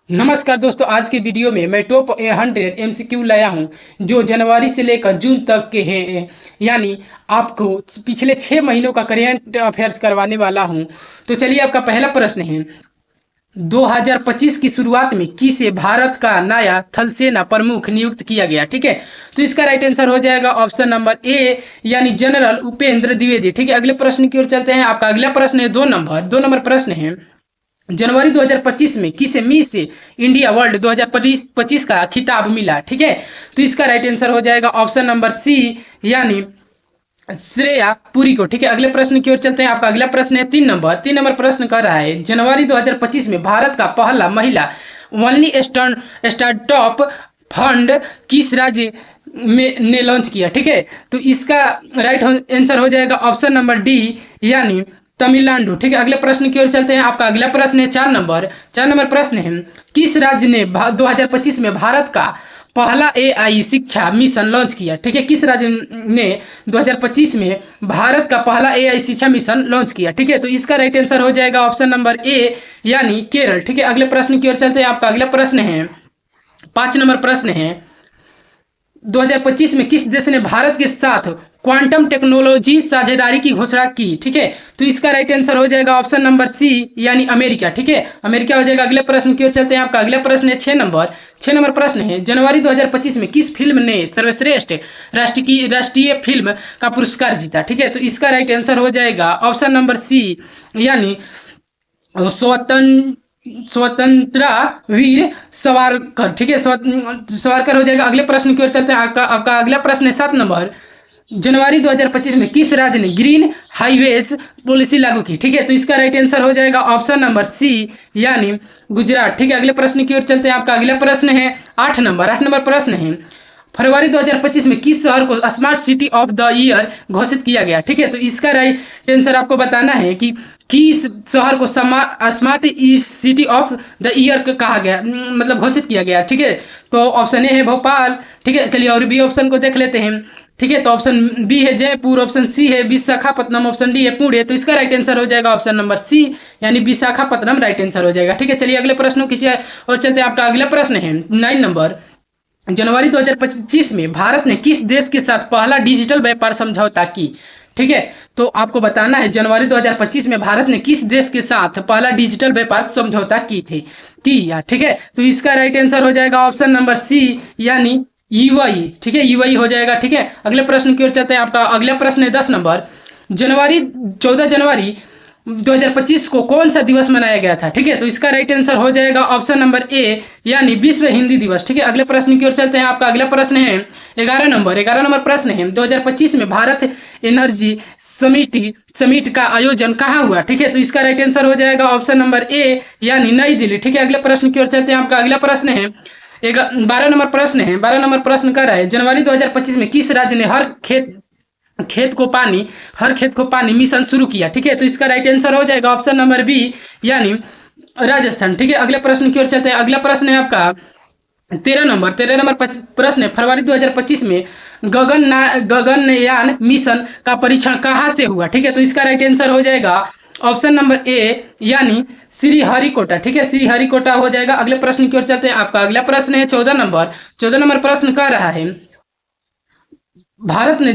नमस्कार दोस्तों, आज की वीडियो में मैं टॉप 100 एमसीक्यू लाया हूं जो जनवरी से लेकर जून तक के हैं। यानी आपको पिछले 6 महीनों का करेंट अफेयर्स करवाने वाला हूं। तो चलिए, आपका पहला प्रश्न है, 2025 की शुरुआत में किसे भारत का नया थल सेना प्रमुख नियुक्त किया गया? ठीक है, तो इसका राइट आंसर हो जाएगा ऑप्शन नंबर ए, यानी जनरल उपेंद्र द्विवेदी। ठीक है, अगले प्रश्न की ओर चलते हैं। आपका अगला प्रश्न है 2 नंबर प्रश्न है, जनवरी 2025 में किसे मिस इंडिया वर्ल्ड 2025 का खिताब मिला? ठीक है, तो इसका राइट आंसर हो जाएगा ऑप्शन नंबर सी, यानी श्रेया पुरी को। ठीक है, अगले प्रश्न की ओर चलते हैं। आपका अगला प्रश्न है 3 नंबर प्रश्न कर रहा है, जनवरी 2025 में भारत का पहला महिला ओनली स्टार्टअप फंड किस राज्य में ने लॉन्च किया? ठीक है, तो इसका राइट आंसर हो जाएगा ऑप्शन नंबर डी, यानी तमिलनाडु। ठीक है, अगले प्रश्न की ओर चलते हैं। आपका अगला प्रश्न है 4 नंबर प्रश्न है, किस राज्य ने 2025 में भारत का पहला एआई शिक्षा मिशन लॉन्च किया? ठीक है, किस राज्य ने 2025 में भारत का पहला एआई शिक्षा मिशन लॉन्च किया? ठीक है, तो इसका राइट आंसर हो जाएगा ऑप्शन नंबर ए, यानी केरल। ठीक है, अगले प्रश्न की ओर चलते हैं। आपका अगला प्रश्न है 5 नंबर प्रश्न है, 2025 में किस देश ने भारत के साथ क्वांटम टेक्नोलॉजी साझेदारी की घोषणा की? ठीक है, तो इसका राइट आंसर हो जाएगा ऑप्शन नंबर सी, यानी अमेरिका। ठीक है, अमेरिका हो जाएगा। अगले प्रश्न की ओर चलते हैं। आपका अगला प्रश्न है 6 नंबर प्रश्न है, जनवरी 2025 में किस फिल्म ने सर्वश्रेष्ठ राष्ट्रीय फिल्म का पुरस्कार जीता? ठीक है, तो इसका राइट आंसर हो जाएगा ऑप्शन नंबर सी, यानी स्वतंत्र वीर सावरकर। ठीक है, सावरकर हो जाएगा। अगले प्रश्न की ओर चलते हैं। आपका अगला प्रश्न है 7 नंबर, जनवरी 2025 में किस राज्य ने ग्रीन हाईवेज पॉलिसी लागू की? ठीक है, तो इसका राइट आंसर हो जाएगा ऑप्शन नंबर सी, यानी गुजरात। ठीक है, अगले प्रश्न की ओर चलते हैं। आपका अगला प्रश्न है 8 नंबर प्रश्न है, फरवरी 2025 में किस शहर को smart city of the year घोषित किया गया? ठीक है, तो इसका राइट आंसर आपको बताना है कि किस शहर को smart city of the year कहा गया, मतलब घोषित किया गया। ठीक है, तो ऑप्शन ए है भोपाल। ठीक है, चलिए और बी ऑप्शन को देख लेते हैं। ठीक है, तो ऑप्शन बी है जयपुर, ऑप्शन सी है विशाखापट्टनम, ऑप्शन डी है पुणे। तो इसका राइट आंसर हो जाएगा ऑप्शन नंबर सी, यानी विशाखापट्टनम राइट आंसर हो जाएगा। ठीक है, चलिए अगले प्रश्नों की और चलते हैं। आपका अगला प्रश्न है 9 नंबर, जनवरी 2025 में भारत ने किस देश के साथ पहला डिजिटल व्यापार समझौता की? ठीक है, तो आपको बताना है जनवरी 2025 में भारत ने किस देश के साथ पहला डिजिटल व्यापार समझौता की या। ठीक है, तो इसका राइट आंसर हो जाएगा ऑप्शन नंबर सी, यानी यूआई। ठीक है, यूआई हो जाएगा। ठीक है, अगले प्रश्न की ओर चलते हैं। आपका अगला प्रश्न है 10 नंबर, 14 जनवरी 2025 को कौन सा दिवस मनाया गया था? ठीक है, तो इसका राइट आंसर हो जाएगा ऑप्शन नंबर ए, यानी विश्व हिंदी दिवस। ठीक है, अगले प्रश्न की ओर चलते हैं। आपका अगला प्रश्न है 11 नंबर प्रश्न है, 2025 में भारत एनर्जी समिट का आयोजन कहाँ हुआ? ठीक है, तो इसका राइट आंसर हो जाएगा ऑप्शन नंबर ए, यानी नई दिल्ली। ठीक है, अगले प्रश्न की ओर चलते हैं। आपका अगला प्रश्न है 12 नंबर प्रश्न है, 12 नंबर प्रश्न कर रहा है, जनवरी 2025 में किस राज्य ने हर खेत को पानी मिशन शुरू किया? ठीक है, तो इसका राइट आंसर हो जाएगा ऑप्शन नंबर बी, यानी राजस्थान। ठीक है, अगले प्रश्न की ओर चलते हैं। अगला प्रश्न है आपका 13 नंबर प्रश्न है, फरवरी 2025 में गगनयान मिशन का परीक्षण कहाँ से हुआ? ठीक है, तो इसका राइट आंसर हो जाएगा ऑप्शन नंबर ए, यानी श्रीहरिकोटा। ठीक है, श्रीहरिकोटा हो जाएगा। अगले प्रश्न की ओर चलते हैं। आपका अगला प्रश्न है 14 नंबर प्रश्न कर रहा है, भारत ने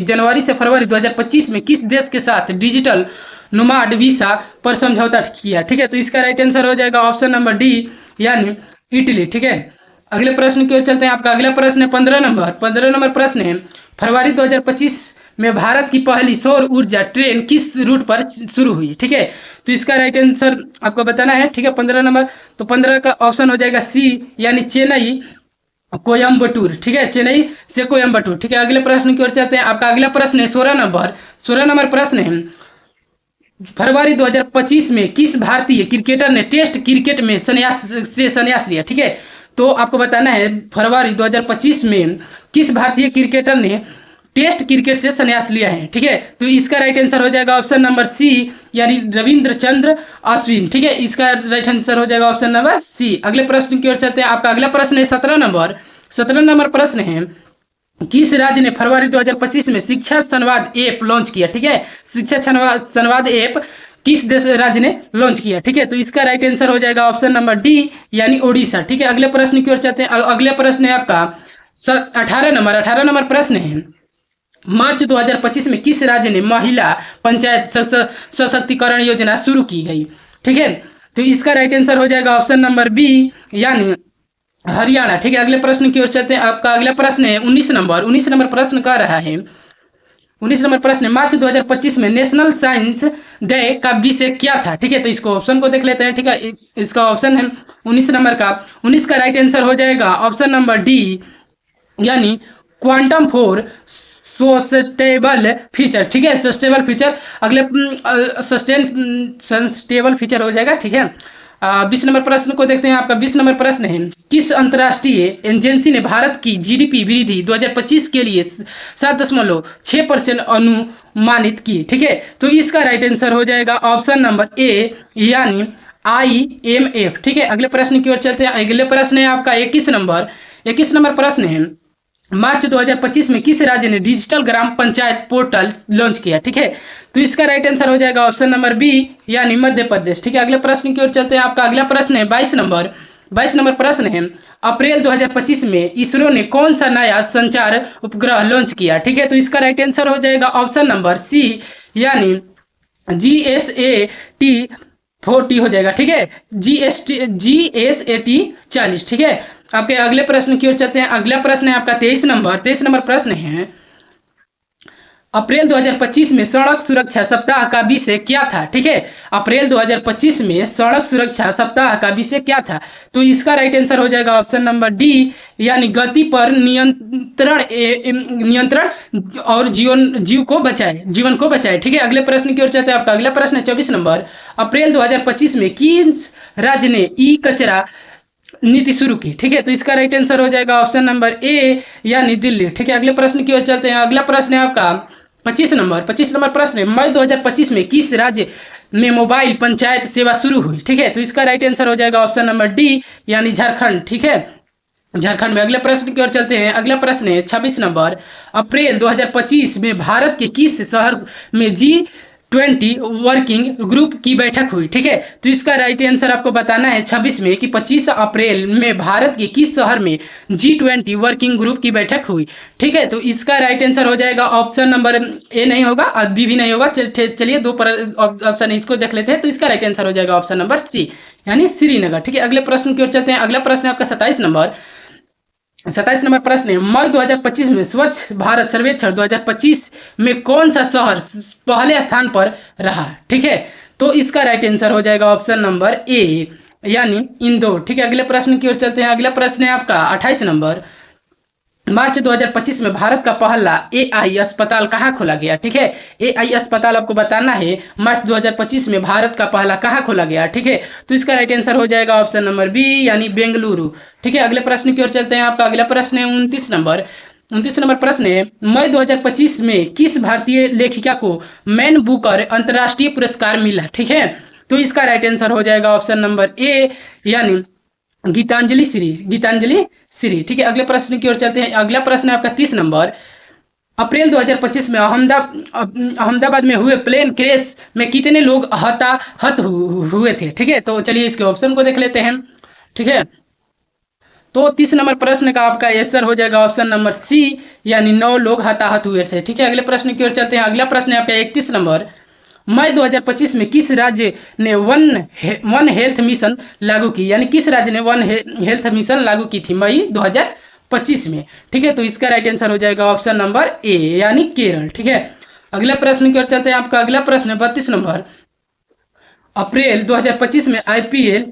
जनवरी से फरवरी 2025 में किस देश के साथ डिजिटल नोमाड वीसा पर समझौता किया? ठीक है, तो इसका राइट आंसर हो जाएगा ऑप्शन नंबर डी, यानी इटली। ठीक है, अगले प्रश्न की ओर चलते हैं। आपका अगला प्रश्न है 15 नंबर प्रश्न है, फरवरी 2025 में भारत की पहली सौर ऊर्जा ट्रेन किस रूट पर शुरू हुई? ठीक है, तो इसका राइट आंसर आपको बताना है। ठीक है, 15 नंबर, तो 15 का ऑप्शन हो जाएगा सी, यानी चेन्नई कोयम्बटूर। ठीक है, चेन्नई से कोयम्बटूर। ठीक है, अगले प्रश्न की ओर चलते हैं। आपका अगला प्रश्न है 16 नंबर प्रश्न है, फरवरी 2025 में किस भारतीय क्रिकेटर ने टेस्ट क्रिकेट में संन्यास लिया? ठीक है, तो आपको बताना है फरवरी 2025 में किस भारतीय क्रिकेटर ने टेस्ट क्रिकेट से संन्यास लिया है? ठीक है, तो इसका राइट आंसर हो जाएगा ऑप्शन नंबर सी, यानी रविंद्र चंद्र अश्विन। ठीक है, इसका राइट आंसर हो जाएगा ऑप्शन नंबर सी। अगले प्रश्न की ओर चलते हैं। आपका अगला प्रश्न है 17 नंबर प्रश्न है, किस राज्य ने फरवरी 2025 में शिक्षा संवाद ऐप लॉन्च किया? ठीक है, शिक्षा संवाद ऐप किस देश राज्य ने लॉन्च किया? ठीक है, तो इसका राइट आंसर हो जाएगा ऑप्शन नंबर डी यानी ओडिशा। ठीक है, अगले प्रश्न की ओर चलते हैं। अगले प्रश्न है आपका 18 नंबर प्रश्न है, मार्च 2025 में किस राज्य ने महिला पंचायत सशक्तिकरण योजना शुरू की गई? ठीक है, तो इसका राइट आंसर हो जाएगा ऑप्शन नंबर बी यानी हरियाणा। ठीक है, अगले प्रश्न की ओर चलते हैं। आपका अगला प्रश्न है 19 नंबर प्रश्न कह रहा है, 19 नंबर प्रश्न है, मार्च 2025 में नेशनल साइंस डे का विषय क्या था? ठीक है, तो इसको ऑप्शन को देख लेते हैं। ठीक है, इसका ऑप्शन है 19 नंबर का, 19 का राइट आंसर हो जाएगा ऑप्शन नंबर डी यानी क्वांटम फॉर सस्टेनेबल फीचर। ठीक है, सस्टेनेबल फीचर, अगले सस्टेनेबल फीचर हो जाएगा। ठीक है, 20 नंबर प्रश्न को देखते हैं। आपका 20 नंबर प्रश्न है, किस अंतर्राष्ट्रीय एजेंसी ने भारत की जीडीपी वृद्धि 2025 के लिए 7.6% अनुमानित की? ठीक है, तो इसका राइट आंसर हो जाएगा ऑप्शन नंबर ए यानी IMF। ठीक है, अगले प्रश्न की ओर चलते हैं। अगले प्रश्न है आपका 21 नंबर प्रश्न है, मार्च 2025 में किस राज्य ने डिजिटल ग्राम पंचायत पोर्टल लॉन्च किया? ठीक है, तो इसका राइट आंसर हो जाएगा ऑप्शन नंबर बी यानी मध्य प्रदेश। ठीक है, अगले प्रश्न की ओर चलते हैं। आपका अगला प्रश्न है 22 नंबर प्रश्न है, अप्रैल 2025 में इसरो ने कौन सा नया संचार उपग्रह लॉन्च किया? ठीक है, तो इसका राइट आंसर हो जाएगा ऑप्शन नंबर सी यानी GSAT 40 हो जाएगा। ठीक है, GSAT 40। ठीक है, आपके अगले प्रश्न की ओर चलते हैं। अगला प्रश्न है आपका 23 नंबर प्रश्न है, अप्रैल 2025 में सड़क सुरक्षा सप्ताह का विषय क्या था? ठीक है, अप्रैल 2025 में सड़क सुरक्षा सप्ताह का विषय क्या था? तो इसका राइट आंसर हो जाएगा ऑप्शन नंबर डी यानी गति पर नियंत्रण और जीवन को बचाए। ठीक है, अगले प्रश्न की ओर चलते हैं। आपका अगला प्रश्न है 24 नंबर, अप्रैल 2025 में किस राज्य ने ई कचरा नीति शुरू की? ठीक है, तो इसका राइट आंसर हो जाएगा ऑप्शन नंबर ए यानी दिल्ली। ठीक है, अगले प्रश्न की ओर चलते हैं। अगला प्रश्न है आपका 25 नंबर प्रश्न है, मई 2025 में किस राज्य में मोबाइल पंचायत सेवा शुरू हुई? ठीक है, तो इसका राइट आंसर हो जाएगा ऑप्शन नंबर डी यानी झारखंड। ठीक है, झारखंड में। अगले प्रश्न की ओर चलते हैं। अगला प्रश्न है 26 नंबर, अप्रैल 2025 में भारत के किस शहर में G20 वर्किंग ग्रुप की बैठक हुई? ठीक है, तो इसका राइट आंसर आपको बताना है 26 में कि 25 अप्रैल में भारत के किस शहर में G20 वर्किंग ग्रुप की बैठक हुई? ठीक है, तो इसका राइट आंसर हो जाएगा ऑप्शन नंबर ए नहीं होगा और बी भी नहीं होगा। चलिए दो ऑप्शन इसको देख लेते हैं। तो इसका राइट आंसर हो जाएगा ऑप्शन नंबर सी यानी श्रीनगर। ठीक है, अगले प्रश्न की ओर चलते हैं। अगला प्रश्न है आपका 27 नंबर प्रश्न है, मई 2025 में स्वच्छ भारत सर्वेक्षण 2025 में कौन सा शहर पहले स्थान पर रहा? ठीक है, तो इसका राइट आंसर हो जाएगा ऑप्शन नंबर ए यानी इंदौर। ठीक है, अगले प्रश्न की ओर चलते हैं। अगला प्रश्न है आपका 28 नंबर, मार्च 2025 में भारत का पहला AI अस्पताल कहाँ खोला गया? ठीक है, AI अस्पताल आपको बताना है मार्च 2025 में भारत का पहला कहाँ खोला गया? ठीक है, तो इसका राइट आंसर हो जाएगा ऑप्शन नंबर बी यानी बेंगलुरु। ठीक है, अगले प्रश्न की ओर चलते हैं। आपका अगला प्रश्न है 29 नंबर प्रश्न है, मई 2025 में किस भारतीय लेखिका को मैन बुकर अंतर्राष्ट्रीय पुरस्कार मिला? ठीक है, तो इसका राइट आंसर हो जाएगा ऑप्शन नंबर ए यानी गीतांजलि श्री। ठीक है, अगले प्रश्न की ओर चलते हैं। अगला प्रश्न है आपका 30 नंबर, अप्रैल 2025 में अहमदाबाद में हुए प्लेन क्रैश में कितने लोग हताहत हुए थे? ठीक है, तो चलिए इसके ऑप्शन को देख लेते हैं। ठीक है, तो 30 नंबर प्रश्न का आपका आंसर हो जाएगा ऑप्शन नंबर सी यानी 9 लोग हताहत हुए थे। ठीक है, अगले प्रश्न की ओर चलते हैं। अगला प्रश्न है आपका 31 नंबर, मई 2025 में किस राज्य ने वन हेल्थ मिशन लागू की? यानी किस राज्य ने वन हेल्थ मिशन लागू की थी मई 2025 में? ठीक है, तो इसका राइट आंसर हो जाएगा ऑप्शन नंबर ए यानी केरल। ठीक है, अगला प्रश्न की ओर चलते हैं। आपका अगला प्रश्न है 32 नंबर, अप्रैल 2025 में IPL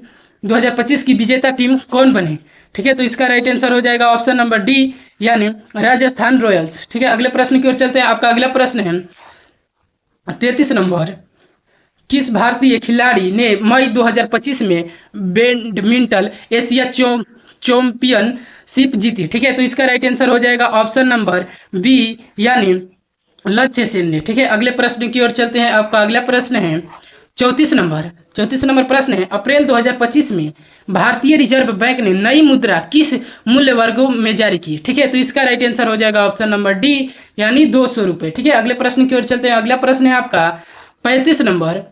2025 की विजेता टीम कौन बनी? ठीक है, तो इसका राइट आंसर हो जाएगा ऑप्शन नंबर डी यानी राजस्थान रॉयल्स। ठीक है, अगले प्रश्न की ओर चलते हैं। आपका अगला प्रश्न है 33 नंबर, किस भारतीय खिलाड़ी ने मई 2025 में बैडमिंटन एशिया चैंपियनशिप जीती? ठीक है, तो इसका राइट आंसर हो जाएगा ऑप्शन नंबर बी यानी लक्ष्य सेन ने। ठीक है, अगले प्रश्न की ओर चलते हैं। आपका अगला प्रश्न है 34 नंबर प्रश्न है, अप्रैल 2025 में भारतीय रिजर्व बैंक ने नई मुद्रा किस मूल्य वर्गों में जारी की? ठीक है, तो इसका राइट आंसर हो जाएगा ऑप्शन नंबर डी यानी 200 रुपए। ठीक है, अगले प्रश्न की ओर चलते हैं। अगला प्रश्न है आपका 35 नंबर,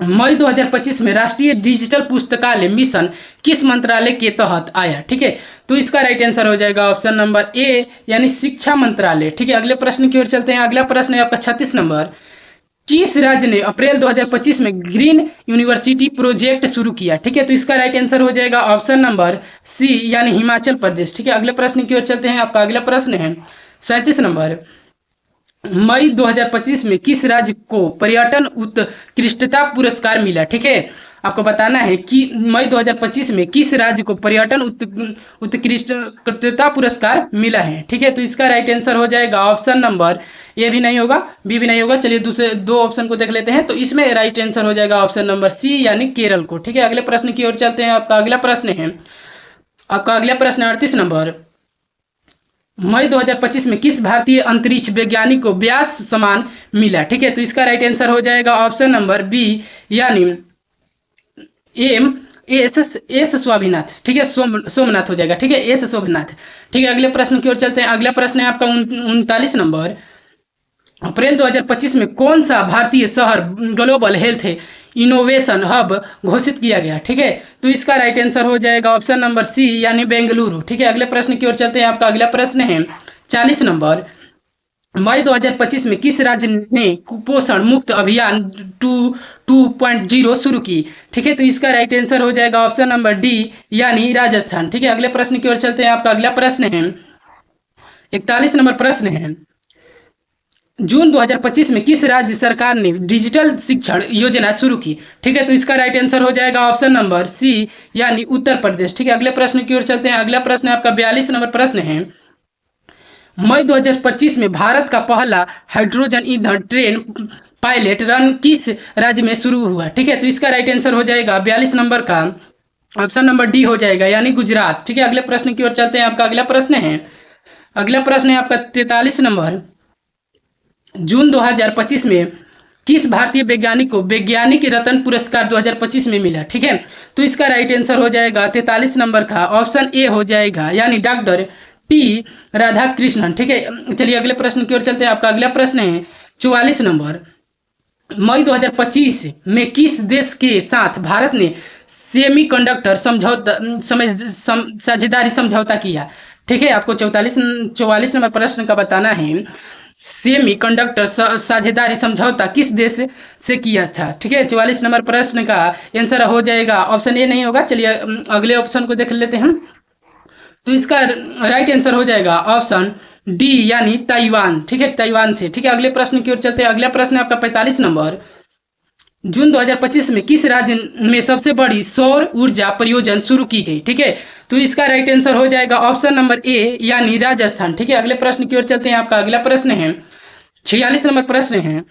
मई 2025 में राष्ट्रीय डिजिटल पुस्तकालय मिशन किस मंत्रालय के तहत आया? ठीक है, तो इसका राइट आंसर हो जाएगा ऑप्शन नंबर ए यानी शिक्षा मंत्रालय। ठीक है, अगले प्रश्न की ओर चलते हैं। अगला प्रश्न है आपका 36 नंबर। किस राज्य ने अप्रैल 2025 में ग्रीन यूनिवर्सिटी प्रोजेक्ट शुरू किया? ठीक है, तो इसका राइट आंसर हो जाएगा ऑप्शन नंबर सी यानी हिमाचल प्रदेश। ठीक है, अगले प्रश्न की ओर चलते हैं। आपका अगला प्रश्न है 37 नंबर। मई 2025 में किस राज्य को पर्यटन उत्कृष्टता पुरस्कार मिला? ठीक है, आपको बताना है कि मई 2025 में किस राज्य को पर्यटन उत्कृष्टता पुरस्कार मिला है। ठीक है, तो इसका राइट आंसर हो जाएगा ऑप्शन नंबर ए भी नहीं होगा, बी भी नहीं होगा। चलिए दूसरे दो ऑप्शन को देख लेते हैं। तो इसमें राइट आंसर हो जाएगा ऑप्शन नंबर सी यानी केरल को। ठीक है, अगले प्रश्न की ओर चलते हैं। आपका अगला प्रश्न है 38 नंबर। मई 2025 में किस भारतीय अंतरिक्ष वैज्ञानिक को व्यास सम्मान मिला? ठीक है, तो इसका राइट आंसर हो जाएगा ऑप्शन नंबर बी यानी एस स्वामीनाथ। ठीक है, सोमनाथ हो जाएगा। ठीक है, एस सोमनाथ। ठीक है, अगले प्रश्न की ओर चलते हैं। अगला प्रश्न है आपका 39 नंबर। अप्रैल 2025 में कौन सा भारतीय शहर ग्लोबल हेल्थ इनोवेशन हब घोषित किया गया? ठीक है, तो इसका राइट आंसर हो जाएगा ऑप्शन नंबर सी यानी बेंगलुरु। ठीक है, अगले प्रश्न की ओर चलते हैं। आपका अगला प्रश्न है 40 नंबर। मई 2025 में किस राज्य ने कुपोषण मुक्त अभियान 2.0 शुरू की? ठीक है, तो इसका राइट आंसर हो जाएगा ऑप्शन नंबर डी यानी राजस्थान। ठीक है, अगले प्रश्न की ओर चलते हैं। आपका अगला प्रश्न है 41 नंबर प्रश्न है। जून 2025 में किस राज्य सरकार ने डिजिटल शिक्षण योजना शुरू की? ठीक है, तो इसका राइट आंसर हो जाएगा ऑप्शन नंबर सी यानी उत्तर प्रदेश। ठीक है, अगले प्रश्न की ओर चलते हैं। अगला प्रश्न आपका 42 नंबर प्रश्न है। मई 2025 में भारत का पहला हाइड्रोजन ईंधन ट्रेन पायलट रन किस राज्य में शुरू हुआ? ठीक है, तो इसका राइट आंसर हो जाएगा 42 नंबर का ऑप्शन नंबर डी हो जाएगा यानी गुजरात। ठीक है, अगले प्रश्न की ओर चलते हैं। आपका अगला प्रश्न है आपका 43 नंबर। जून 2025 में किस भारतीय वैज्ञानिक को वैज्ञानिक रत्न पुरस्कार 2025 में मिला? ठीक है, तो इसका राइट आंसर हो जाएगा 43 नंबर का ऑप्शन ए हो जाएगा यानी डॉक्टर टी राधाकृष्णन। ठीक है, चलिए अगले प्रश्न की ओर चलते हैं। आपका अगला प्रश्न है 44 नंबर। मई 2025 में किस देश के साथ भारत ने सेमीकंडक्टर साझेदारी समझौता किया? ठीक है, आपको 44 नंबर प्रश्न का बताना है सेमीकंडक्टर साझेदारी समझौता किस देश से किया था? ठीक है, 44 नंबर प्रश्न का आंसर हो जाएगा ऑप्शन ए नहीं होगा। चलिए अगले ऑप्शन को देख लेते हैं। तो इसका राइट आंसर हो जाएगा ऑप्शन डी यानी ताइवान। ठीक है, ताइवान से। ठीक है, अगले प्रश्न की ओर चलते हैं। अगला प्रश्न है आपका 45 नंबर। जून 2025 में किस राज्य में सबसे बड़ी सौर ऊर्जा परियोजना शुरू की गई? ठीक है, तो इसका राइट आंसर हो जाएगा ऑप्शन नंबर ए यानी राजस्थान। ठीक है, अगले प्रश्न की ओर चलते हैं। आपका अगला प्रश्न है 46 नंबर प्रश्न है।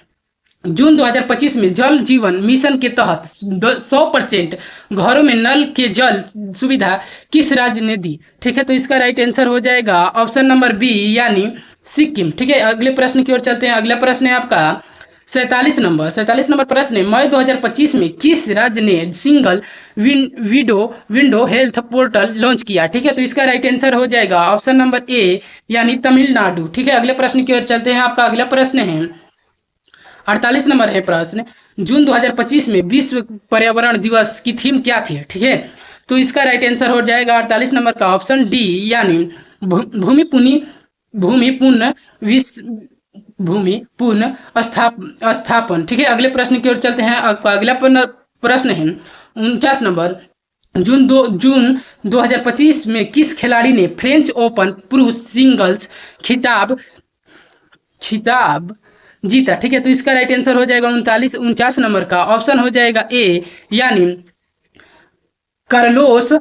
जून 2025 में जल जीवन मिशन के तहत 100% घरों में नल के जल सुविधा किस राज्य ने दी? ठीक है, तो इसका राइट आंसर हो जाएगा ऑप्शन नंबर बी यानी सिक्किम। ठीक है, अगले प्रश्न की ओर चलते हैं। अगला प्रश्न है आपका 47 नंबर प्रश्न है। मई 2025 में किस राज्य ने single window health portal launch किया? ठीक है, तो इसका राइट आंसर हो जाएगा ऑप्शन नंबर ए यानी तमिलनाडु। ठीक है, अगले प्रश्न की ओर चलते हैं। आपका अगला प्रश्न है 48 नंबर है प्रश्न। जून 2025 में विश्व पर्यावरण दिवस की थीम क्या थी? ठीक है, तो इसका राइट आंसर हो जाएगा 48 नंबर का ऑप्शन डी यानी भूमि पुनः स्थापन। ठीक है, अगले प्रश्न की ओर चलते हैं। आपका अगला प्रश्न है 49 नंबर। जून 2025 में किस खिलाड़ी ने फ्रेंच ओपन पुरुष सिंगल्स खिताब जीता? ठीक है, तो इसका राइट आंसर हो जाएगा 49 नंबर का ऑप्शन हो जाएगा ए यानी कार्लोस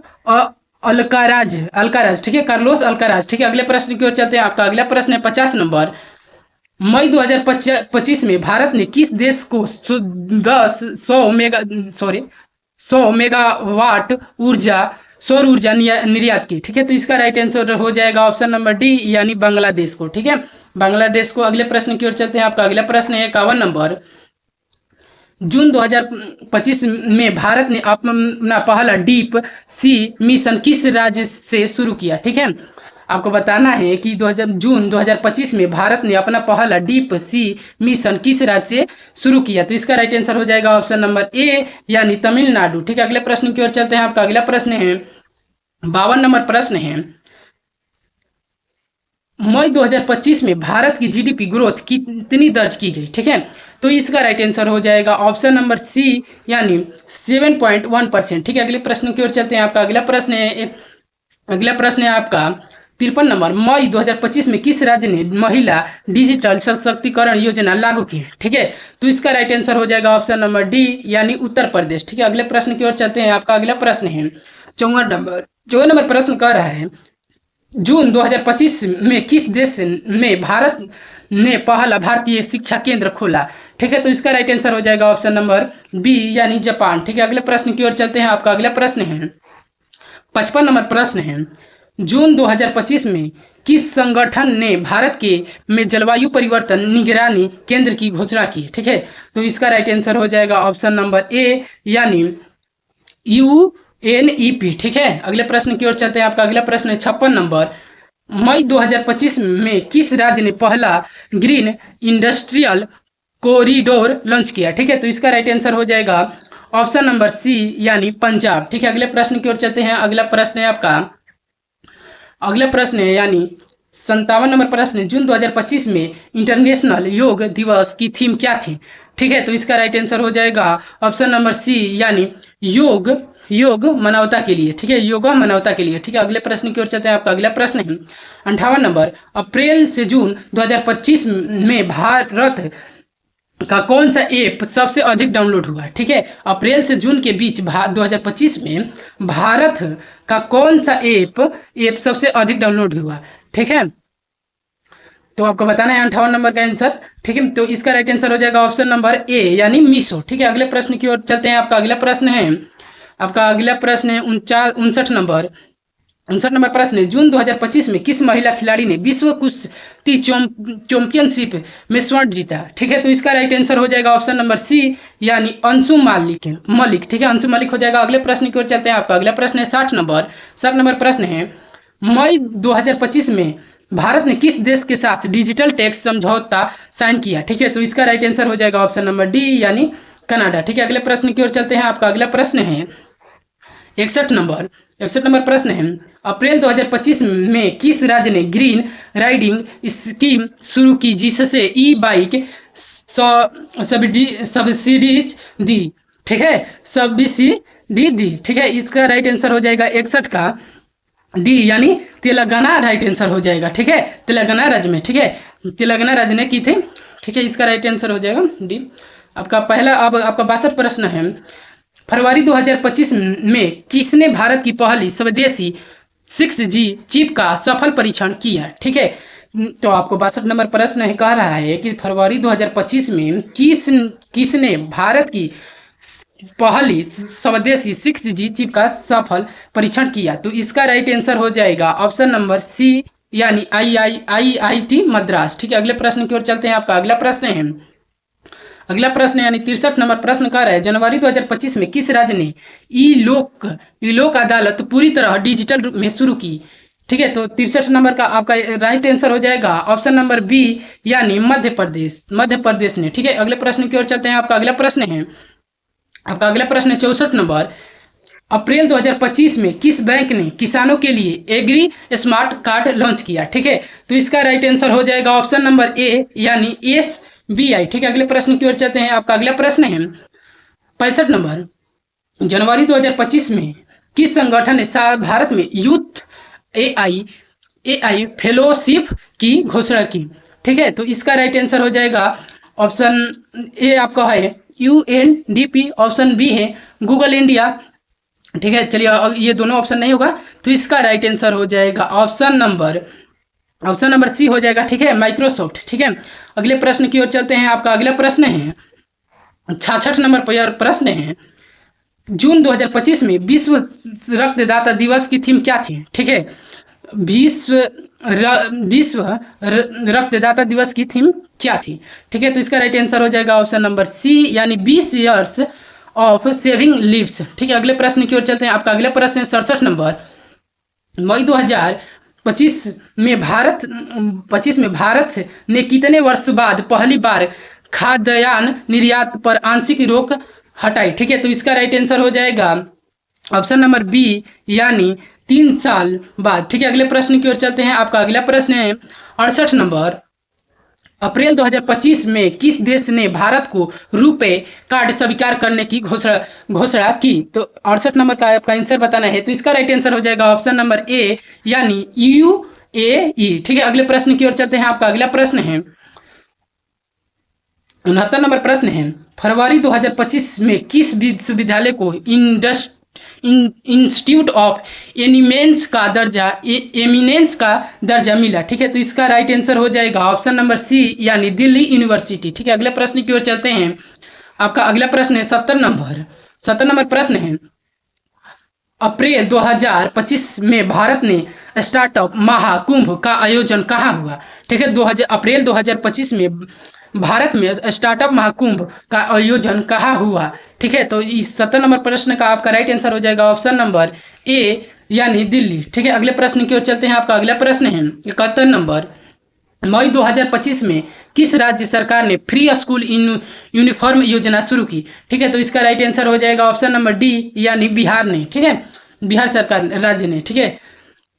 अल्काराज। ठीक है, कार्लोस अल्काराज। ठीक है, अगले प्रश्न की ओर चलते हैं। आपका अगला प्रश्न है 50 नंबर। मई 2025 में भारत ने किस देश को 100 मेगावाट सौर ऊर्जा निर्यात की? ठीक है, तो इसका राइट आंसर हो जाएगा ऑप्शन नंबर डी यानी बांग्लादेश को। ठीक है, बांग्लादेश को। अगले प्रश्न की ओर चलते हैं। आपका अगला प्रश्न है 51 नंबर। जून 2025 में भारत ने अपना पहला डीप सी मिशन किस राज्य से शुरू किया? ठीक है, आपको बताना है कि जून 2025 में भारत ने अपना पहला डीप सी मिशन किस राज्य से शुरू किया। तो इसका राइट आंसर हो जाएगा ऑप्शन नंबर ए यानी तमिलनाडु। ठीक है, अगले प्रश्न की ओर चलते हैं। आपका अगला प्रश्न है 52 नंबर प्रश्न है, मई 2025 में भारत की जीडीपी ग्रोथ कितनी दर्ज की गई। ठीक है, तो इसका राइट आंसर हो जाएगा ऑप्शन नंबर सी यानी 7.1%। ठीक है, अगले प्रश्न की ओर चलते हैं। आपका अगला प्रश्न है आपका 53 नंबर, मई 2025 में किस राज्य ने महिला डिजिटल सशक्तिकरण योजना लागू की। ठीक है, तो इसका राइट आंसर हो जाएगा ऑप्शन नंबर डी यानी उत्तर प्रदेश। ठीक है, अगले प्रश्न की ओर चलते हैं। आपका अगला प्रश्न है 54 नंबर प्रश्न कह रहा है, जून 2025 में किस देश में भारत ने पहला भारतीय शिक्षा केंद्र खोला। ठीक है, तो इसका राइट आंसर हो जाएगा ऑप्शन नंबर बी यानी जापान। ठीक है, अगले प्रश्न की ओर चलते हैं। आपका अगला प्रश्न है 55 नंबर प्रश्न है, जून 2025 में किस संगठन ने भारत के में जलवायु परिवर्तन निगरानी केंद्र की घोषणा की। ठीक है, तो इसका राइट आंसर हो जाएगा ऑप्शन नंबर ए यानी UNEP। ठीक है, अगले प्रश्न की ओर चलते हैं। आपका अगला प्रश्न है 56 नंबर, मई 2025 में किस राज्य ने पहला ग्रीन इंडस्ट्रियल कॉरिडोर लॉन्च किया। ठीक है, तो इसका राइट आंसर हो जाएगा ऑप्शन नंबर सी यानी पंजाब। ठीक है, अगले प्रश्न की ओर चलते हैं। अगला प्रश्न है आपका अगला प्रश्न है यानी 57 नंबर प्रश्न, जून 2025 में इंटरनेशनल योग दिवस की थीम क्या थी। ठीक है, तो इसका राइट आंसर हो जाएगा ऑप्शन नंबर सी यानी योग मानवता के लिए। ठीक है, योग मानवता के लिए। ठीक है, अगले प्रश्न की ओर चलते हैं। आपका अगला प्रश्न है 58 नंबर, अप्रैल से जून 2025 में भारत का कौन सा ऐप सबसे अधिक डाउनलोड हुआ। ठीक है, अप्रैल से जून के बीच 2025 में भारत का कौन सा ऐप सबसे अधिक डाउनलोड हुआ। ठीक है, तो आपको बताना है 58 नंबर का आंसर। ठीक है, तो इसका राइट आंसर हो जाएगा ऑप्शन नंबर ए यानी मीशो। ठीक है, अगले प्रश्न की ओर चलते हैं। आपका अगला प्रश्न है 59 नंबर प्रश्न है, जून 2025 में किस महिला खिलाड़ी ने विश्व कुश्ती चैंपियनशिप में स्वर्ण जीता। ठीक है, तो इसका राइट आंसर हो जाएगा ऑप्शन नंबर सी यानी अंशु मलिक। ठीक है, अंशु मलिक हो जाएगा। अगले प्रश्न की ओर चलते हैं। आपका अगला प्रश्न है 60 नंबर प्रश्न है, मई 2025 में भारत ने किस देश के साथ डिजिटल टैक्स समझौता साइन किया। ठीक है, तो इसका राइट आंसर हो जाएगा ऑप्शन नंबर डी यानी कनाडा। ठीक है, अगले प्रश्न की ओर चलते हैं। आपका अगला प्रश्न है 61 नंबर प्रश्न है, अप्रैल 2025 में किस राज्य ने ग्रीन राइडिंग स्कीम शुरू की जिससे ई बाइक सब्सिडीज दी। ठीक है, सब्सिडी दी। ठीक है, इसका राइट आंसर हो जाएगा 61 का डी यानी तेलंगाना राइट आंसर हो जाएगा। ठीक है, तेलंगाना राज्य में। ठीक है, तेलंगाना राज्य ने की थी। ठीक है, इसका राइट आंसर हो जाएगा डी। आपका पहला अब आपका 62 प्रश्न है, फरवरी 2025 में किसने भारत की पहली स्वदेशी 6G चिप का सफल परीक्षण किया। ठीक है, तो आपको 62 नंबर प्रश्न है कह रहा है कि फरवरी 2025 में किसने भारत की पहली स्वदेशी 6G चिप का सफल परीक्षण किया। तो इसका राइट आंसर हो जाएगा ऑप्शन नंबर सी यानी IIT मद्रास। ठीक है, अगले प्रश्न की ओर चलते हैं। आपका अगला प्रश्न यानी 63 नंबर प्रश्न कह रहा है, जनवरी 2025 में किस राज्य ने ई लोक अदालत पूरी तरह डिजिटल रूप में शुरू की। ठीक है, तो 63 नंबर का आपका राइट आंसर हो जाएगा ऑप्शन नंबर बी यानी मध्य प्रदेश ने। ठीक है, अगले प्रश्न की ओर चलते हैं। आपका अगला प्रश्न है 64 नंबर, अप्रैल 2025 में किस बैंक ने किसानों के लिए एग्री स्मार्ट कार्ड लॉन्च किया। ठीक है, तो इसका राइट आंसर हो जाएगा ऑप्शन नंबर ए यानी SBI। ठीक है, अगले प्रश्न की ओर चलते हैं। आपका अगला प्रश्न है 65 नंबर, जनवरी 2025 में किस संगठन ने भारत में यूथ AI फेलोशिप की घोषणा की। ठीक है, तो इसका राइट आंसर हो जाएगा ऑप्शन ए आपका है UNDP, ऑप्शन बी है गूगल इंडिया। ठीक है, चलिए ये दोनों ऑप्शन नहीं होगा, तो इसका राइट आंसर हो जाएगा ऑप्शन नंबर सी हो जाएगा। ठीक है, माइक्रोसॉफ्ट। ठीक है, अगले प्रश्न की ओर चलते हैं। आपका अगला प्रश्न है 66 नंबर प्रश्न है, जून 2025 में विश्व रक्तदाता दिवस की थीम क्या थी। ठीक है, विश्व रक्तदाता दिवस की थीम क्या थी। ठीक है, तो इसका राइट आंसर हो जाएगा ऑप्शन नंबर सी यानी 20 ईयर्स ऑफ सेविंग लिव्स। ठीक है, अगले प्रश्न की ओर चलते हैं। आपका अगला प्रश्न है 67 नंबर, मई 2025 में भारत ने कितने वर्ष बाद पहली बार खाद्यान्न निर्यात पर आंशिक रोक हटाई? ठीक है, तो इसका राइट आंसर हो जाएगा ऑप्शन नंबर बी, यानी 3 साल बाद। ठीक है, अगले प्रश्न की ओर चलते हैं। आपका अगला प्रश्न है 68 नंबर। अप्रैल 2025 में किस देश ने भारत को रुपे कार्ड स्वीकार करने की घोषणा की? तो 68 नंबर का आपका आंसर बताना है, तो इसका राइट आंसर हो जाएगा ऑप्शन नंबर ए, यानी यूएई। ठीक है, अगले प्रश्न की ओर चलते हैं। आपका अगला प्रश्न है 69 नंबर प्रश्न है, फरवरी 2025 में किस विश्वविद्यालय को इंस्टीट्यूट ऑफ एमिनेंस का दर्जा मिला? ठीक है, तो इसका राइट आंसर हो जाएगा ऑप्शन नंबर सी, यानी दिल्ली यूनिवर्सिटी। ठीक है, अगले प्रश्न की ओर चलते हैं। आपका अगला प्रश्न है 70 नंबर प्रश्न है, अप्रैल 2025 में भारत ने स्टार्टअप महाकुंभ का आयोजन कहाँ हुआ? ठीक है, अप्रैल 2025 में भारत में स्टार्टअप महाकुंभ का आयोजन कहाँ हुआ? ठीक है, तो इस 70 नंबर प्रश्न का आपका राइट आंसर हो जाएगा ऑप्शन नंबर ए, यानी दिल्ली। ठीक है, अगले प्रश्न की ओर चलते हैं। आपका अगला प्रश्न है 71 नंबर। मई 2025 में किस राज्य सरकार ने फ्री स्कूल यूनिफॉर्म योजना शुरू की? ठीक है, तो इसका राइट आंसर हो जाएगा ऑप्शन नंबर डी, यानी बिहार ने। ठीक है, बिहार सरकार राज्य ने। ठीक है,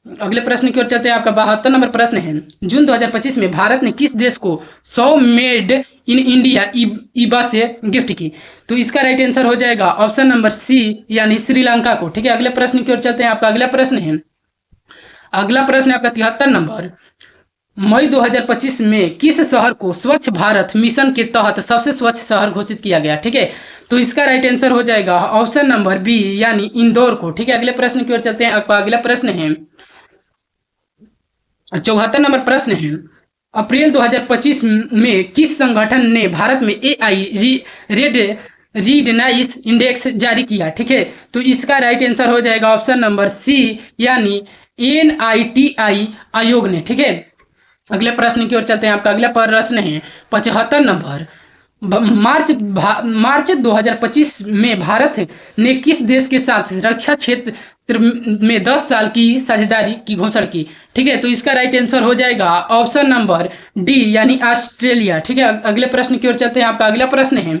अगले प्रश्न की ओर चलते हैं। आपका 72 नंबर प्रश्न है, जून 2025 में भारत ने किस देश को 100 मेड इन इंडिया ई बसें गिफ्ट की? तो इसका राइट आंसर हो जाएगा ऑप्शन नंबर सी, यानी श्रीलंका को। ठीक है, अगले प्रश्न की ओर चलते हैं। आपका अगला प्रश्न है 73 नंबर। मई 2025 में किस शहर को स्वच्छ भारत मिशन के तहत सबसे स्वच्छ शहर घोषित किया गया? ठीक है, तो इसका राइट आंसर हो जाएगा ऑप्शन नंबर बी, यानी इंदौर को। ठीक है, अगले प्रश्न की ओर चलते हैं। आपका अगला प्रश्न है 74 नंबर प्रश्न है, अप्रैल 2025 में किस संगठन ने भारत में AI रीडनाइस इंडेक्स जारी किया? ठीक है, तो इसका राइट आंसर हो जाएगा ऑप्शन नंबर सी, यानी NITI आयोग ने। ठीक है, अगले प्रश्न की ओर चलते हैं। आपका अगला प्रश्न है 75 नंबर। मार्च 2025 में भारत ने किस देश के साथ रक्षा क्षेत्र में 10 साल की साझेदारी की घोषणा की? ठीक है, तो इसका राइट आंसर हो जाएगा ऑप्शन नंबर डी, यानी ऑस्ट्रेलिया। ठीक है, अगले प्रश्न की ओर चलते हैं। आपका अगला प्रश्न है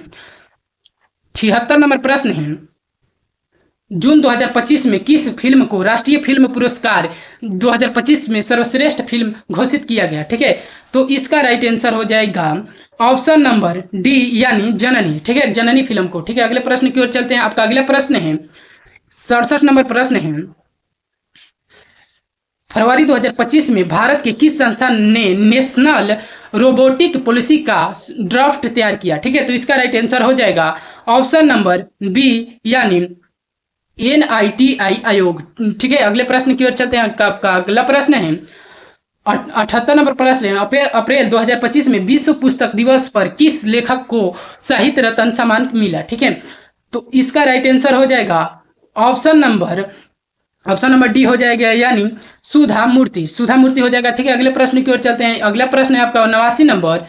76 नंबर प्रश्न है, जून 2025 में किस फिल्म को राष्ट्रीय फिल्म पुरस्कार 2025 में सर्वश्रेष्ठ फिल्म घोषित किया गया? ठीक है, तो इसका राइट आंसर हो जाएगा ऑप्शन नंबर डी, यानी जननी। ठीक है, जननी फिल्म को। ठीक है, अगले प्रश्न की ओर चलते हैं। आपका अगला प्रश्न है 67 नंबर प्रश्न है, फरवरी 2025 में भारत के किस संस्थान ने नेशनल रोबोटिक पॉलिसी का ड्राफ्ट तैयार किया? ठीक है, तो इसका राइट आंसर हो जाएगा ऑप्शन नंबर बी, यानी NITI आयोग। ठीक है, अगले प्रश्न की ओर चलते हैं। आपका अगला प्रश्न है 78 नंबर प्रश्न है, अप्रैल 2025 में विश्व पुस्तक दिवस पर किस लेखक को साहित्य रत्न सम्मान मिला? ठीक है, तो इसका राइट आंसर हो जाएगा ऑप्शन नंबर डी हो जाएगा, यानी सुधा मूर्ति हो जाएगा। ठीक है, अगले प्रश्न की ओर चलते हैं। अगला प्रश्न है आपका 89 नंबर।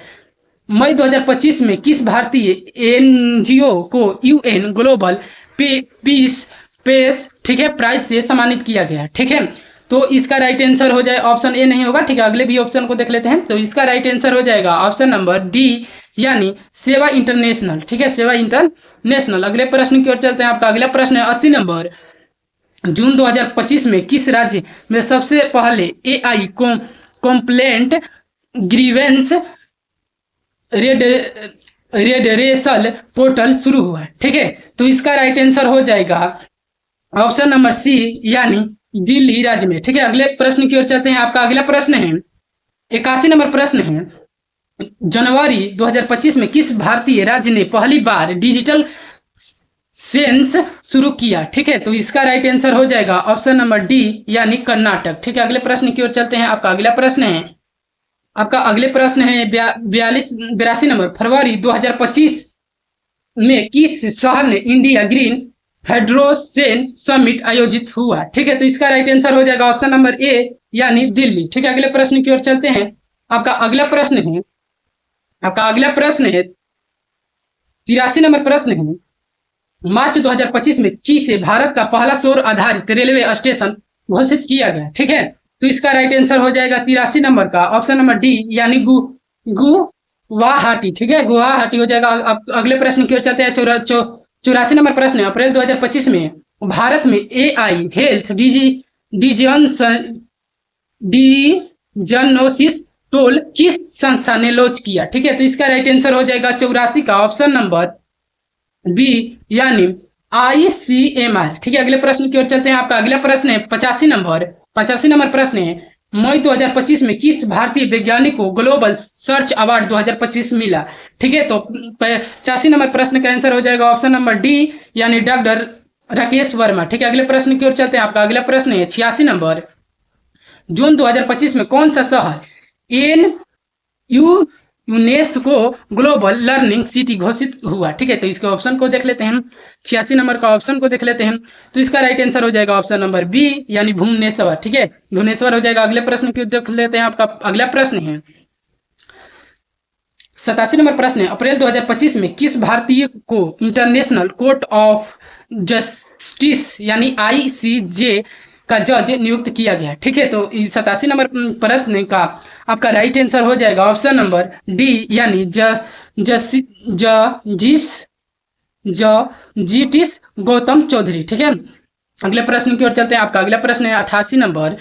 मई 2025 में किस भारतीय NGO को UN ग्लोबल पीस ठीक है प्राइज से सम्मानित किया गया? ठीक है, तो इसका राइट आंसर हो जाए ऑप्शन ए नहीं होगा। ठीक है, अगले भी ऑप्शन को देख लेते हैं। तो इसका राइट आंसर हो जाएगा ऑप्शन नंबर डी, यानी सेवा इंटरनेशनल। ठीक है, सेवा इंटरनेशनल। अगले प्रश्न की ओर चलते हैं। आपका अगला प्रश्न है 80 नंबर। जून 2025 में किस राज्य में सबसे पहले AI कंप्लेंट ग्रीवेंस रेडरेसल पोर्टल शुरू हुआ? ठीक है, तो इसका राइट आंसर हो जाएगा ऑप्शन नंबर सी, यानी दिल्ली राज्य में। ठीक है, अगले प्रश्न की ओर चलते हैं। आपका अगला प्रश्न है 81 नंबर प्रश्न है, जनवरी 2025 में किस भारतीय राज्य ने पहली बार डिजिटल सेंस शुरू किया? ठीक है, तो इसका राइट आंसर हो जाएगा ऑप्शन नंबर डी, यानी कर्नाटक। ठीक है, अगले प्रश्न की ओर चलते हैं। आपका अगला प्रश्न है 82 नंबर। फरवरी 2025 में किस शहर ने इंडिया ग्रीन हाइड्रोजन समिट आयोजित हुआ? ठीक है, तो इसका राइट आंसर हो जाएगा ऑप्शन नंबर ए, यानी दिल्ली। ठीक है, अगले प्रश्न की ओर चलते हैं। आपका अगला प्रश्न है 83 नंबर प्रश्न है, मार्च 2025 में किसे भारत का पहला सौर आधारित रेलवे स्टेशन घोषित किया गया? ठीक है, तो इसका राइट आंसर हो जाएगा 83 नंबर का ऑप्शन नंबर डी यानी गुवाहाटी। ठीक है, गुवाहाटी हो जाएगा। अब अगले प्रश्न की ओर चलते हैं। 84 नंबर प्रश्न है, अप्रैल 2025 में भारत में AI हेल्थ डिजनोसिस टोल किस संस्था ने लॉन्च किया? ठीक है, तो इसका राइट आंसर हो जाएगा 84 का ऑप्शन नंबर बी यानी ICMR। ठीक है, अगले प्रश्न की ओर चलते हैं। आपका अगला प्रश्न है 85 नंबर प्रश्न है, मई 2025 में किस भारतीय वैज्ञानिक को ग्लोबल सर्च अवार्ड 2025 मिला? ठीक है, तो 85 नंबर प्रश्न का आंसर हो जाएगा ऑप्शन नंबर डी यानी डॉक्टर राकेश वर्मा। ठीक है, अगले प्रश्न की ओर चलते हैं। आपका अगला प्रश्न है 86 नंबर, जून 2025 में कौन सा शहर यूनेस्को ग्लोबल लर्निंग सिटी घोषित हुआ? ठीक है, तो इसके ऑप्शन को देख लेते हैं। 86 नंबर का ऑप्शन को देख लेते हैं। तो इसका राइट आंसर हो जाएगा ऑप्शन नंबर बी यानी भुवनेश्वर। ठीक है, भुवनेश्वर हो जाएगा। अगले प्रश्न को देख लेते हैं। आपका अगला प्रश्न है 87 नंबर प्रश्न है, अप्रैल 2025 में किस भारतीय को इंटरनेशनल कोर्ट ऑफ जस्टिस यानी ICJ का जज नियुक्त किया गया? ठीक है, तो 87 नंबर प्रश्न का आपका राइट आंसर हो जाएगा ऑप्शन नंबर डी यानी जस्टिस गौतम चौधरी। ठीक है, अगले प्रश्न की ओर चलते हैं। आपका अगला प्रश्न है 88 नंबर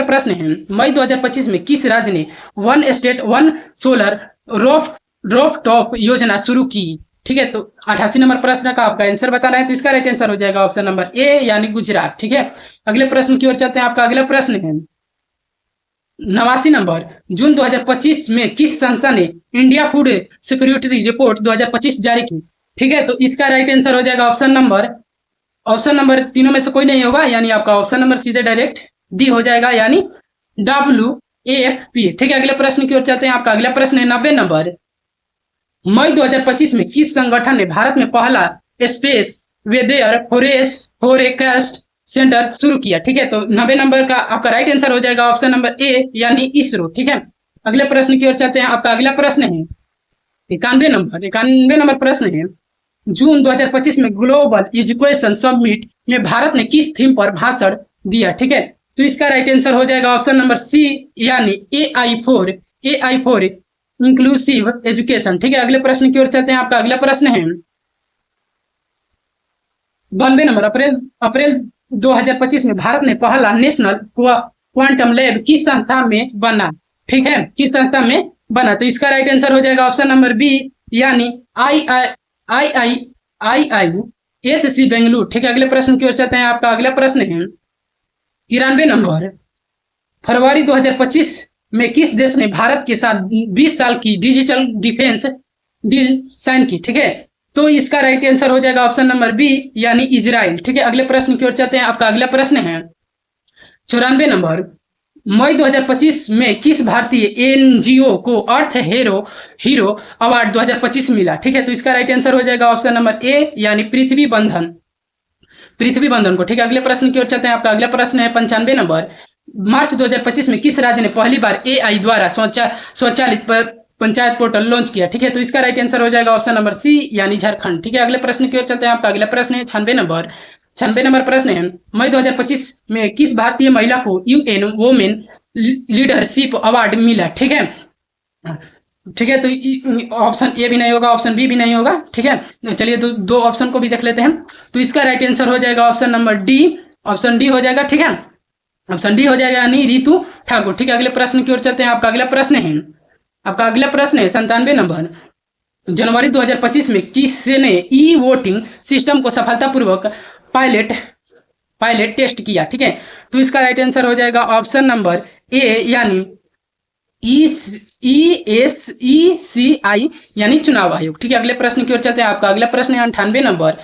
प्रश्न है, मई 2025 में किस राज्य ने वन स्टेट वन सोलर रोफटॉप योजना शुरू की? ठीक है, तो 88 नंबर प्रश्न का आपका आंसर बताना है। तो इसका राइट आंसर हो जाएगा ऑप्शन नंबर ए यानी गुजरात। ठीक है, अगले प्रश्न की ओर चलते हैं। आपका अगला प्रश्न है 89 नंबर, जून 2025 में किस संस्था ने इंडिया फूड सिक्योरिटी रिपोर्ट 2025 जारी की? ठीक है, तो इसका राइट आंसर हो जाएगा ऑप्शन नंबर तीनों में से कोई नहीं होगा, यानी आपका ऑप्शन नंबर सीधे डायरेक्ट डी हो जाएगा यानी WAFP। ठीक है, अगले प्रश्न की ओर चलते हैं। आपका अगला प्रश्न है 90 नंबर, मई 2025 में किस संगठन ने भारत में पहला स्पेस वेदर फोरेकास्ट सेंटर शुरू किया? ठीक है, तो 90 नंबर का आपका राइट आंसर हो जाएगा ऑप्शन नंबर ए यानी इसरो। ठीक है, अगले प्रश्न की ओर चलते हैं। आपका अगला प्रश्न है 91 नंबर प्रश्न है, जून 2025 में ग्लोबल एजुकेशन समिट में भारत ने किस थीम पर भाषण दिया? ठीक है, तो इसका राइट आंसर हो जाएगा ऑप्शन नंबर सी यानी AI फोर इंक्लूसिव एजुकेशन। ठीक है, अगले प्रश्न की ओर चलते हैं। आपका अगला प्रश्न है 92 नंबर, अप्रैल 2025 में भारत ने पहला नेशनल क्वांटम लैब किस संस्था में बना? ठीक है, किस संस्था में बना? तो इसका राइट आंसर हो जाएगा ऑप्शन नंबर बी यानी IISc बेंगलुरु। ठीक है, अगले प्रश्न की ओर चलते हैं। आपका अगला प्रश्न है 93 नंबर, फरवरी 2025 में किस देश ने भारत के साथ 20 साल की डिजिटल डिफेंस डील साइन की? ठीक है, तो इसका राइट आंसर हो जाएगा ऑप्शन नंबर बी यानी इजराइल। ठीक है, अगले प्रश्न की ओर चलते हैं। आपका अगला प्रश्न है 94 नंबर, मई 2025 में किस भारतीय NGO को अर्थ हीरो अवार्ड 2025 मिला? ठीक है, तो इसका राइट आंसर हो जाएगा ऑप्शन नंबर ए यानी पृथ्वी बंधन को। ठीक है, अगले प्रश्न की ओर चलते हैं। आपका अगला प्रश्न है 95 नंबर, मार्च 2025 में किस राज्य ने पहली बार AI द्वारा स्वचालित पंचायत पोर्टल लॉन्च किया? ठीक है, तो इसका राइट आंसर हो जाएगा ऑप्शन नंबर सी यानी झारखंड। ठीक है, अगले प्रश्न की ओर चलते हैं। आपका अगला प्रश्न है 96 नंबर प्रश्न है, मई 2025 में किस भारतीय महिला को UN वोमेन लीडरशिप अवार्ड मिला? ठीक है, तो ऑप्शन ए भी नहीं होगा, ऑप्शन बी भी नहीं होगा। ठीक है, चलिए दो ऑप्शन को भी देख लेते हैं। तो इसका राइट आंसर हो जाएगा option number D, option D हो जाएगा। ठीक है, ऑप्शन डी हो जाएगा यानी रितु ठाकुर। ठीक है, अगले प्रश्न की ओर चलते हैं। आपका अगला प्रश्न है 97 नंबर, जनवरी 2025 में किसने E-वोटिंग सिस्टम को सफलतापूर्वक पायलट टेस्ट किया? ठीक है, तो इसका राइट आंसर हो जाएगा ऑप्शन नंबर ए यानी ECI यानी चुनाव आयोग। ठीक है, अगले प्रश्न की ओर चलते हैं। आपका अगला प्रश्न है 98 नंबर,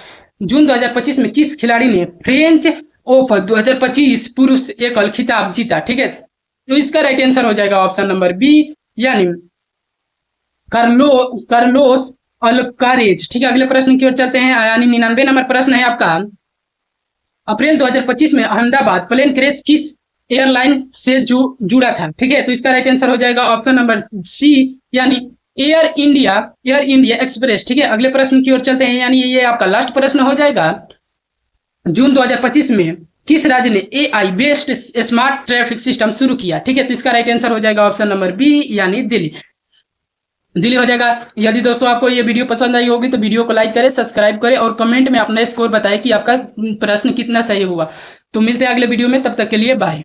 जून 2025 में किस खिलाड़ी ने फ्रेंच ओपन 2025 पुरुष एकल खिताब जीता? ठीक है, तो इसका राइट आंसर हो जाएगा ऑप्शन नंबर बी यानी कार्लोस अल्कारेज। ठीक है, अगले प्रश्न की ओर चलते हैं। यानी 99 नंबर प्रश्न है आपका, अप्रैल 2025 में अहमदाबाद प्लेन क्रैश किस एयरलाइन से जुड़ा था? ठीक है, तो इसका राइट आंसर हो जाएगा ऑप्शन नंबर सी यानी एयर इंडिया एक्सप्रेस। ठीक है, अगले प्रश्न की ओर चलते हैं। यानी ये आपका लास्ट प्रश्न हो जाएगा, जून 2025 में किस राज्य ने AI based smart traffic system शुरू किया? ठीक है, तो इसका राइट आंसर हो जाएगा ऑप्शन नंबर बी यानी दिल्ली। दिल्ली हो जाएगा। यदि दोस्तों आपको ये वीडियो पसंद आई होगी तो वीडियो को लाइक करें, सब्सक्राइब करें और कमेंट में अपना स्कोर बताएं कि आपका प्रश्न कितना सही हुआ। तो मिलते हैं अगले वीडियो में, तब तक के लिए बाय।